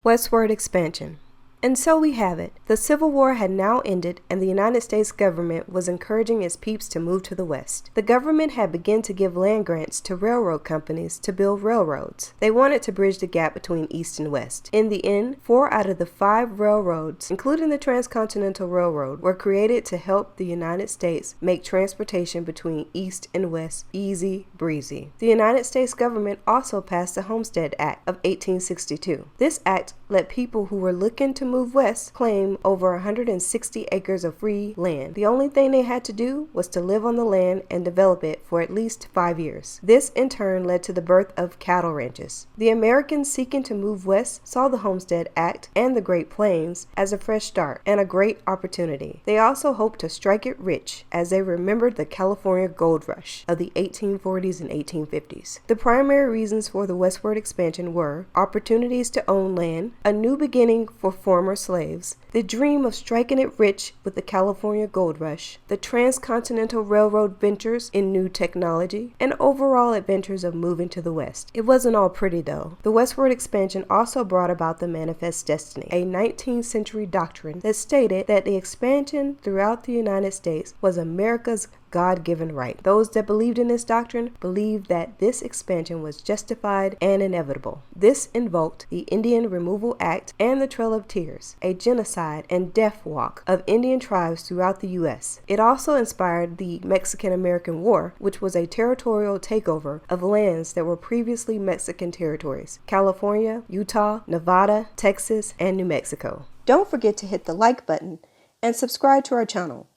Westward expansion. And so we have it. The Civil War had now ended, and the United States government was encouraging its peeps to move to the West. The government had begun to give land grants to railroad companies to build railroads. They wanted to bridge the gap between East and West. In the end, 4 out of the 5 railroads, including the Transcontinental Railroad, were created to help the United States make transportation between East and West easy breezy. The United States government also passed the Homestead Act of 1862. This act let people who were looking to move west claim over 160 acres of free land. The only thing they had to do was to live on the land and develop it for at least 5 years. This in turn led to the birth of cattle ranches. The Americans seeking to move west saw the Homestead Act and the Great Plains as a fresh start and a great opportunity. They also hoped to strike it rich as they remembered the California gold rush of the 1840s and 1850s. The primary reasons for the westward expansion were opportunities to own land, a new beginning for former slaves, the dream of striking it rich with the California gold rush, the transcontinental railroad ventures in new technology, and overall adventures of moving to the West. It wasn't all pretty though. The westward expansion also brought about the Manifest Destiny, a 19th century doctrine that stated that the expansion throughout the United States was America's God-given right. Those that believed in this doctrine believed that this expansion was justified and inevitable. This invoked the Indian Removal Act and the Trail of Tears, a genocide and death walk of Indian tribes throughout the U.S. It also inspired the Mexican-American War, which was a territorial takeover of lands that were previously Mexican territories: California, Utah, Nevada, Texas, and New Mexico. Don't forget to hit the like button and subscribe to our channel.